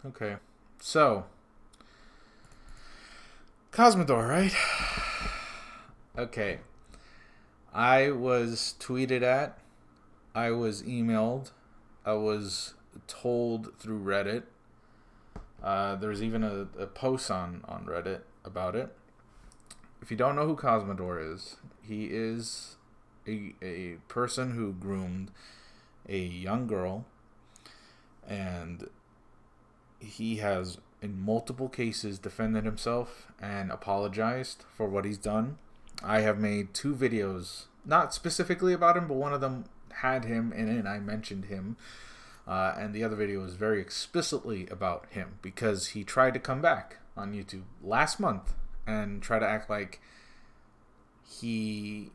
Okay. So, Cosmodore, right? Okay. I was tweeted at. I was emailed. I was told through Reddit. There's even a post on Reddit about it. If you don't know who Cosmodore is, he is a person who groomed a young girl, and he has in multiple cases defended himself and apologized for what he's done. I have made two videos, not specifically about him, but one of them had him in it and I mentioned him. And the other video was very explicitly about him because he tried to come back on YouTube last month and try to act like he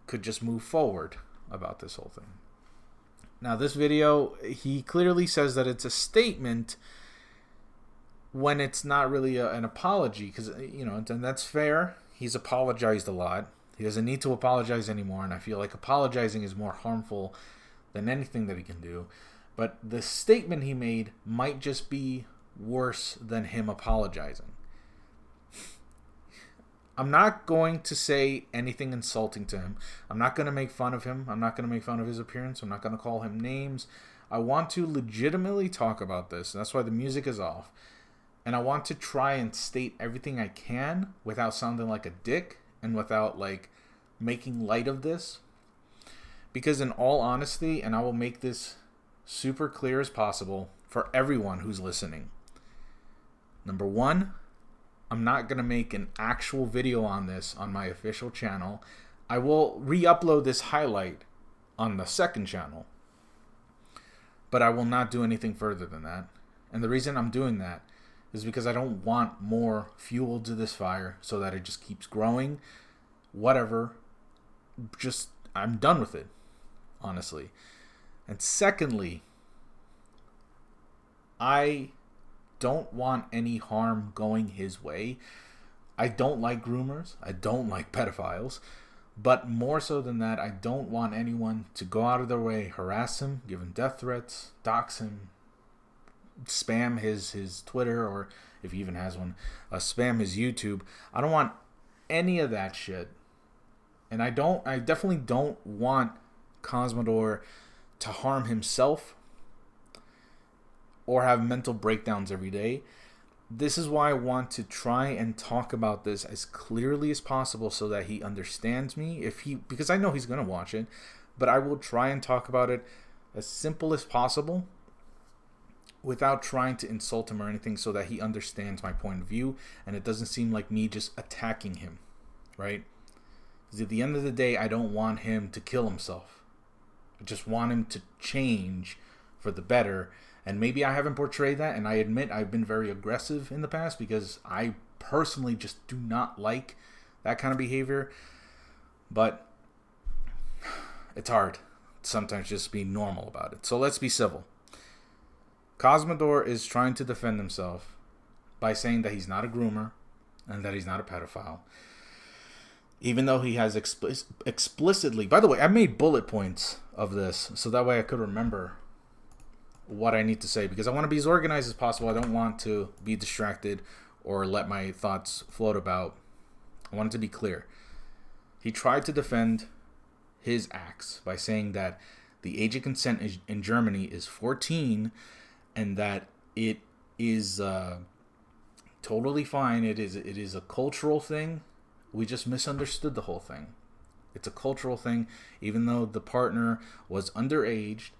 could just move forward about this whole thing. Now, this video, he clearly says that it's a statement when it's not really an apology, because, and that's fair. He's apologized a lot. He doesn't need to apologize anymore, and I feel like apologizing is more harmful than anything that he can do. But the statement he made might just be worse than him apologizing. I'm not going to say anything insulting to him. I'm not going to make fun of him. I'm not going to make fun of his appearance. I'm not going to call him names. I want to legitimately talk about this. That's why the music is off. And I want to try and state everything I can without sounding like a dick and without making light of this. Because in all honesty, and I will make this super clear as possible for everyone who's listening. Number one, I'm not going to make an actual video on this on my official channel. I will re-upload this highlight on the second channel. But I will not do anything further than that. And the reason I'm doing that is because I don't want more fuel to this fire so that it just keeps growing. Whatever. Just, I'm done with it, honestly. And secondly, I don't want any harm going his way. I don't like groomers. I don't like pedophiles. But more so than that, I don't want anyone to go out of their way, harass him, give him death threats, dox him, spam his Twitter, or if he even has one, spam his YouTube. I don't want any of that shit. And I definitely don't want Cosmodore to harm himself or have mental breakdowns every day. This is why I want to try and talk about this as clearly as possible so that he understands me. Because I know he's going to watch it, but I will try and talk about it as simple as possible without trying to insult him or anything, so that he understands my point of view and it doesn't seem like me just attacking him, right? Because at the end of the day, I don't want him to kill himself. I just want him to change for the better. And maybe I haven't portrayed that, and I admit I've been very aggressive in the past because I personally just do not like that kind of behavior. But it's hard sometimes just be normal about it. So let's be civil. Cosmodore is trying to defend himself by saying that he's not a groomer and that he's not a pedophile. Even though he has explicitly... By the way, I made bullet points of this so that way I could remember what I need to say, because I want to be as organized as possible. I don't want to be distracted or let my thoughts float about. I want it to be clear. He tried to defend his acts by saying that the age of consent in Germany is 14 and that it is totally fine. It is a cultural thing. We just misunderstood the whole thing. It's a cultural thing. Even though the partner was underage,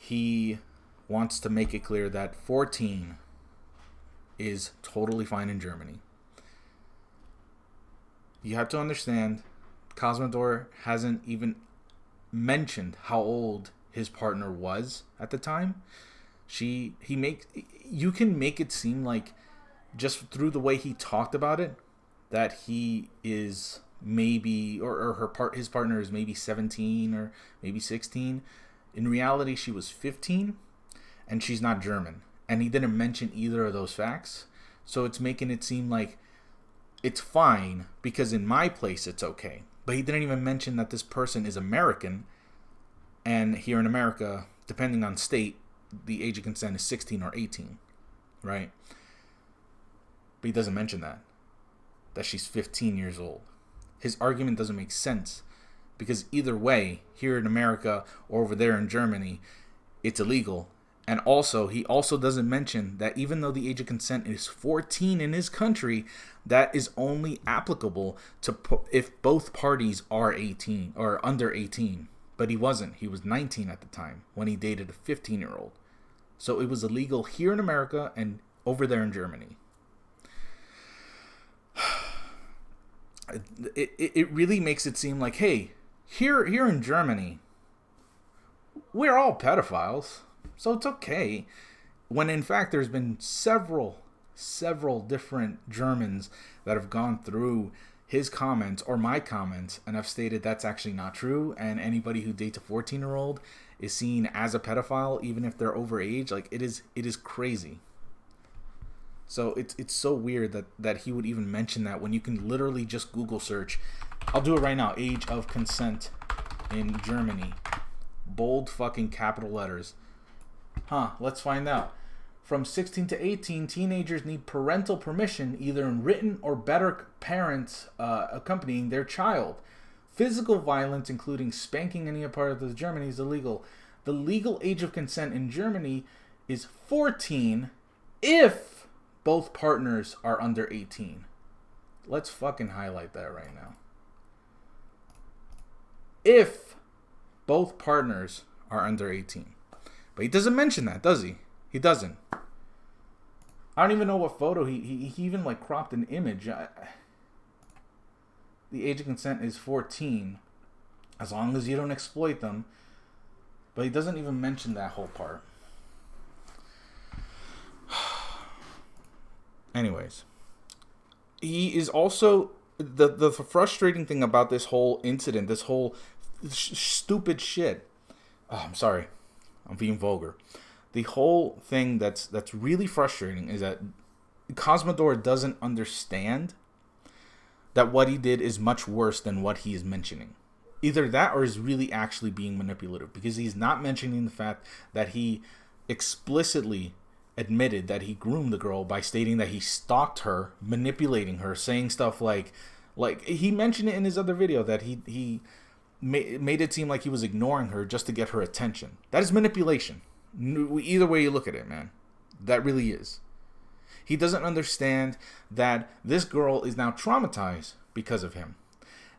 he wants to make it clear that 14 is totally fine in Germany. You have to understand, Cosmodore hasn't even mentioned how old his partner was at the time. You can make it seem like, just through the way he talked about it, that he is maybe, or his partner is maybe 17 or maybe 16. In reality, she was 15, and she's not German. And he didn't mention either of those facts. So it's making it seem like it's fine, because in my place it's okay. But he didn't even mention that this person is American, and here in America, depending on state, the age of consent is 16 or 18. right? But he doesn't mention that she's 15 years old. His argument doesn't make sense because either way, here in America or over there in Germany, it's illegal. And also, he also doesn't mention that even though the age of consent is 14 in his country, that is only applicable to if both parties are 18 or under 18. But he wasn't. He was 19 at the time when he dated a 15-year-old. So it was illegal here in America and over there in Germany. It really makes it seem like, hey, here in Germany, we're all pedophiles, so it's okay. When in fact, there's been several different Germans that have gone through his comments or my comments and have stated that's actually not true. And anybody who dates a 14-year-old is seen as a pedophile, even if they're over age. Like it is crazy. So it's so weird that he would even mention that when you can literally just Google search. I'll do it right now. Age of consent in Germany. Bold fucking capital letters. Let's find out. From 16 to 18, teenagers need parental permission, either in written or better parents accompanying their child. Physical violence, including spanking any part of Germany, is illegal. The legal age of consent in Germany is 14 if both partners are under 18. Let's fucking highlight that right now. If both partners are under 18. But he doesn't mention that, does he? He doesn't. I don't even know what photo he even like cropped an image. The age of consent is 14, as long as you don't exploit them. But he doesn't even mention that whole part. Anyways, he is also the frustrating thing about this whole incident, this whole stupid shit. Oh, I'm sorry, I'm being vulgar. The whole thing that's really frustrating is that Cosmodore doesn't understand that what he did is much worse than what he is mentioning. Either that or is really actually being manipulative, because he's not mentioning the fact that he explicitly admitted that he groomed the girl by stating that he stalked her, manipulating her, saying stuff like he mentioned it in his other video that he made it seem like he was ignoring her just to get her attention. That is manipulation. Either way you look at it, man. That really is. He doesn't understand that this girl is now traumatized because of him.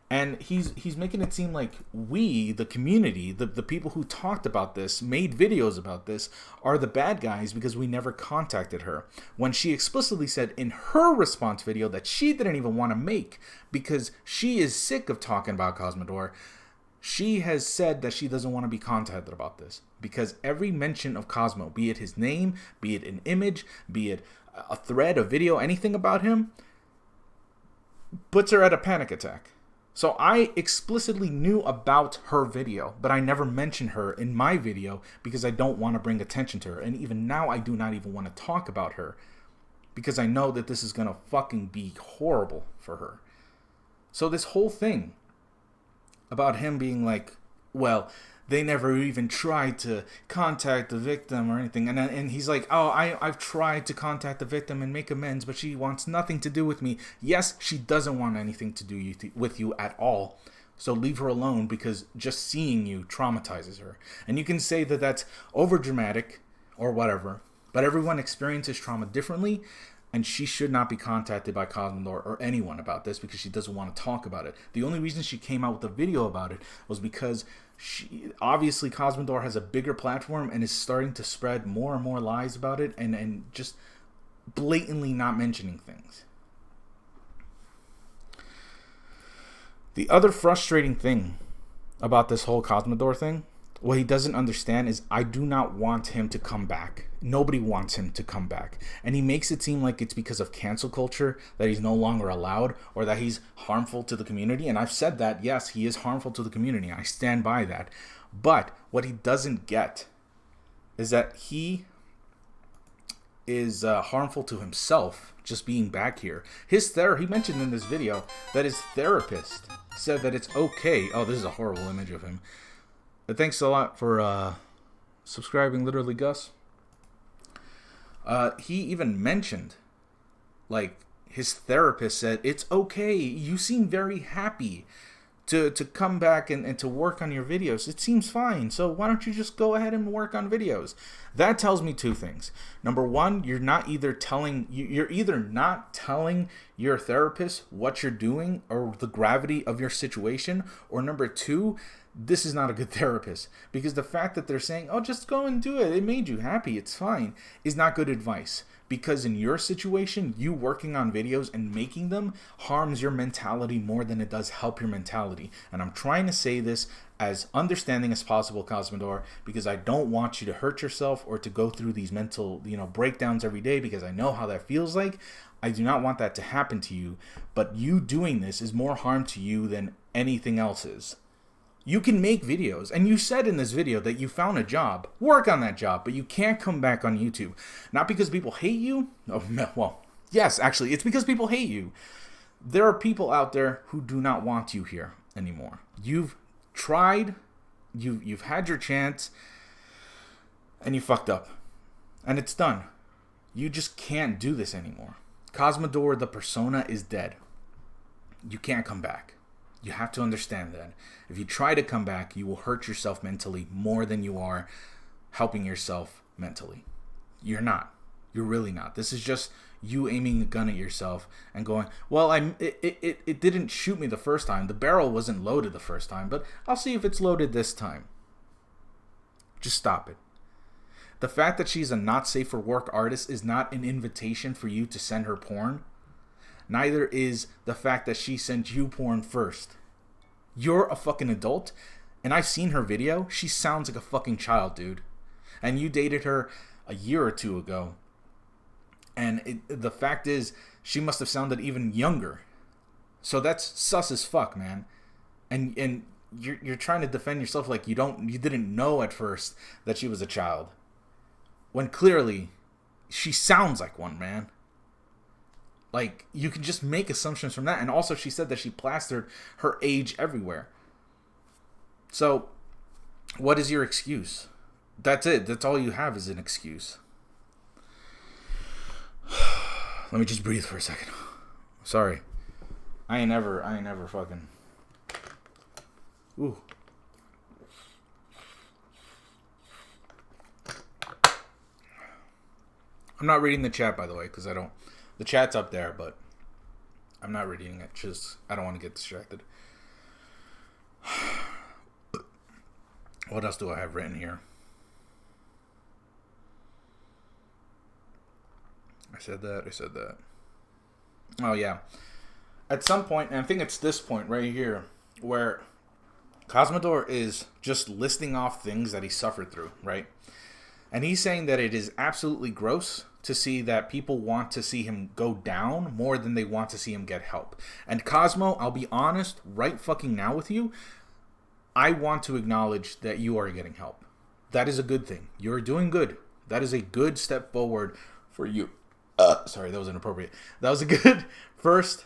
And he's making it seem like we, the community, the people who talked about this, made videos about this, are the bad guys because we never contacted her. When she explicitly said in her response video that she didn't even want to make because she is sick of talking about Cosmodore. She has said that she doesn't want to be contacted about this because every mention of Cosmo, be it his name, be it an image, be it a thread, a video, anything about him, puts her at a panic attack. So I explicitly knew about her video, but I never mentioned her in my video because I don't want to bring attention to her. And even now, I do not even want to talk about her because I know that this is going to fucking be horrible for her. So this whole thing about him being like, well, they never even tried to contact the victim or anything. And he's like, oh, I've tried to contact the victim and make amends, but she wants nothing to do with me. Yes, she doesn't want anything to do with you at all. So leave her alone because just seeing you traumatizes her. And you can say that that's overdramatic or whatever, but everyone experiences trauma differently. And she should not be contacted by Cosmodore or anyone about this because she doesn't want to talk about it. The only reason she came out with a video about it was because obviously Cosmodore has a bigger platform and is starting to spread more and more lies about it and just blatantly not mentioning things. The other frustrating thing about this whole Cosmodore thing, what he doesn't understand is I do not want him to come back. Nobody wants him to come back. And he makes it seem like it's because of cancel culture that he's no longer allowed or that he's harmful to the community. And I've said that, yes, he is harmful to the community. I stand by that. But what he doesn't get is that he is harmful to himself just being back here. He mentioned in this video that his therapist said that it's okay. Oh, this is a horrible image of him. But thanks a lot for subscribing, Literally Gus. He even mentioned, like, his therapist said, it's okay. You seem very happy to come back and to work on your videos. It seems fine. So why don't you just go ahead and work on videos? That tells me two things. Number one, you're either not telling your therapist what you're doing or the gravity of your situation, or number two, this is not a good therapist, because the fact that they're saying, oh, just go and do it, it made you happy, it's fine, is not good advice. Because in your situation, you working on videos and making them harms your mentality more than it does help your mentality. And I'm trying to say this as understanding as possible, Cosmodore, because I don't want you to hurt yourself or to go through these mental, breakdowns every day, because I know how that feels like. I do not want that to happen to you, but you doing this is more harm to you than anything else is. You can make videos, and you said in this video that you found a job. Work on that job, but you can't come back on YouTube. Not because people hate you. Oh, well, yes, actually, it's because people hate you. There are people out there who do not want you here anymore. You've tried, you've had your chance, and you fucked up. And it's done. You just can't do this anymore. Cosmodore, the persona, is dead. You can't come back. You have to understand that. If you try to come back, you will hurt yourself mentally more than you are helping yourself mentally. You're not. You're really not. This is just you aiming a gun at yourself and going, well, it didn't shoot me the first time. The barrel wasn't loaded the first time, but I'll see if it's loaded this time. Just stop it. The fact that she's a not safe for work artist is not an invitation for you to send her porn. Neither is the fact that she sent you porn first. You're a fucking adult, and I've seen her video. She sounds like a fucking child, dude. And you dated her a year or two ago. And the fact is, she must have sounded even younger. So that's sus as fuck, man. And you're trying to defend yourself like you didn't know at first that she was a child. When clearly, she sounds like one, man. Like, you can just make assumptions from that. And also, she said that she plastered her age everywhere. So, what is your excuse? That's it. That's all you have is an excuse. Let me just breathe for a second. Sorry. I ain't never fucking... Ooh. I'm not reading the chat, by the way, because I don't... The chat's up there, but I'm not reading it. Just, I don't want to get distracted. What else do I have written here? I said that. Oh, yeah. At some point, and I think it's this point right here, where Cosmodore is just listing off things that he suffered through, right? And he's saying that it is absolutely gross to see that people want to see him go down more than they want to see him get help. And Cosmo, I'll be honest right fucking now with you, I want to acknowledge that you are getting help. That is a good thing. You're doing good. That is a good step forward for you. Sorry, that was inappropriate. That was a good first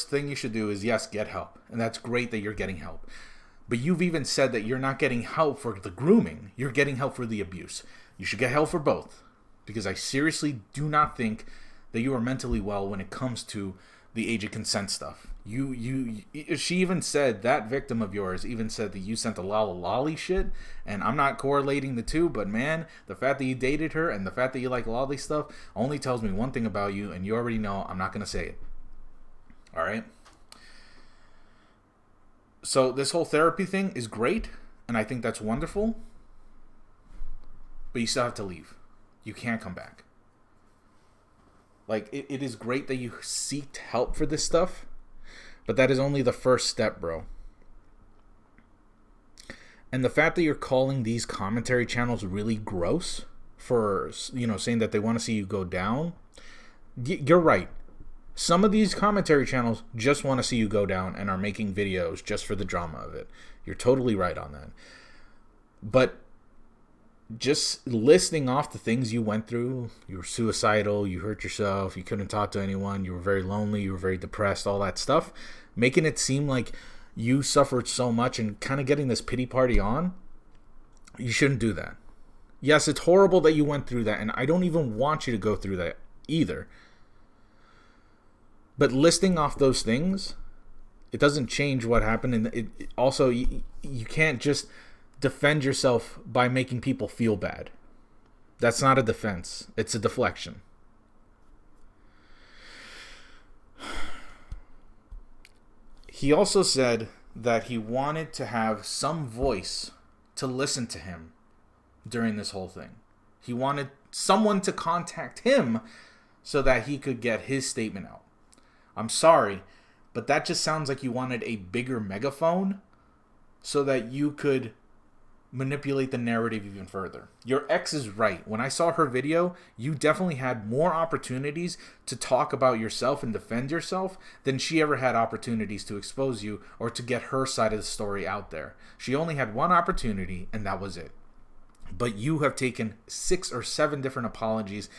thing you should do is, yes, get help. And that's great that you're getting help. But you've even said that you're not getting help for the grooming. You're getting help for the abuse. You should get help for both. Because I seriously do not think that you are mentally well when it comes to the age of consent stuff. She even said, that victim of yours even said that you sent the lolly shit, and I'm not correlating the two, but man, the fact that you dated her and the fact that you like lolly stuff only tells me one thing about you, and you already know I'm not going to say it. Alright? So this whole therapy thing is great, and I think that's wonderful, but you still have to leave. You can't come back. Like, it is great that you seeked help for this stuff, but that is only the first step, bro. And the fact that you're calling these commentary channels really gross for, saying that they want to see you go down, you're right. Some of these commentary channels just want to see you go down and are making videos just for the drama of it. You're totally right on that. But just listing off the things you went through, you were suicidal, you hurt yourself, you couldn't talk to anyone, you were very lonely, you were very depressed, all that stuff, making it seem like you suffered so much and kind of getting this pity party on, you shouldn't do that. Yes, it's horrible that you went through that, and I don't even want you to go through that either. But listing off those things, it doesn't change what happened. And it also, you can't just defend yourself by making people feel bad. That's not a defense. It's a deflection. He also said that he wanted to have some voice to listen to him during this whole thing. He wanted someone to contact him so that he could get his statement out. I'm sorry, but that just sounds like you wanted a bigger megaphone so that you could manipulate the narrative even further. Your ex is right. When I saw her video, you definitely had more opportunities to talk about yourself and defend yourself than she ever had opportunities to expose you or to get her side of the story out there. She only had one opportunity, and that was it. But you have taken 6 or 7 different apologies,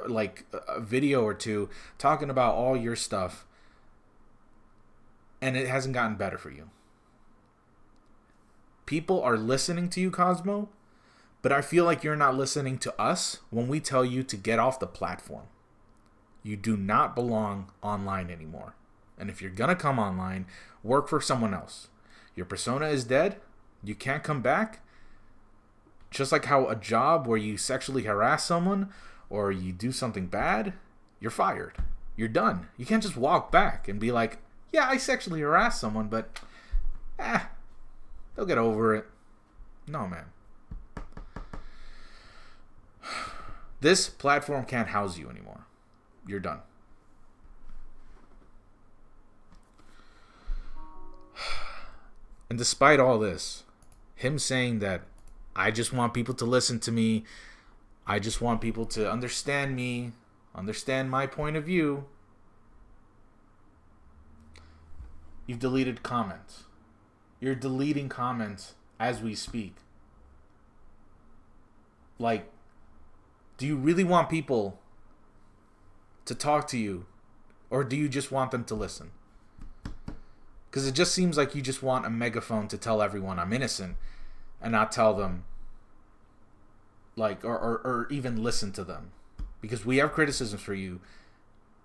like a video or two, talking about all your stuff, and it hasn't gotten better for you. People are listening to you, Cosmo, but I feel like you're not listening to us when we tell you to get off the platform. You do not belong online anymore. And if you're going to come online, work for someone else. Your persona is dead. You can't come back. Just like how a job where you sexually harass someone or you do something bad, you're fired. You're done. You can't just walk back and be like, yeah, I sexually harassed someone, but they'll get over it. No, man. This platform can't house you anymore. You're done. And despite all this, him saying that I just want people to listen to me, I just want people to understand me, understand my point of view, you've deleted comments. You're deleting comments as we speak. Like, do you really want people to talk to you, or do you just want them to listen? Because it just seems like you just want a megaphone to tell everyone I'm innocent and not tell them, like, or even listen to them. Because we have criticisms for you,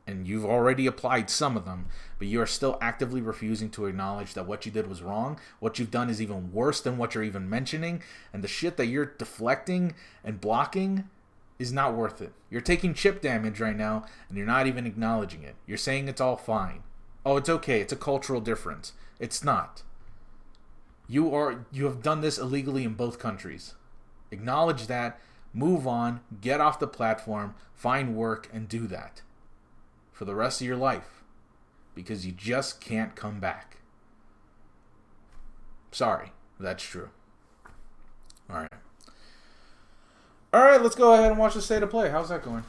and you've already applied some of them, but you are still actively refusing to acknowledge that what you did was wrong. What you've done is even worse than what you're even mentioning, and the shit that you're deflecting and blocking is not worth it. You're taking chip damage right now, and you're not even acknowledging it. You're saying it's all fine. Oh, it's okay. It's a cultural difference. It's not. You have done this illegally in both countries. Acknowledge that. Move on. Get off the platform. Find work and do that for the rest of your life, because you just can't come back. Sorry, that's true. All right, let's go ahead and watch the state of play. How's that going?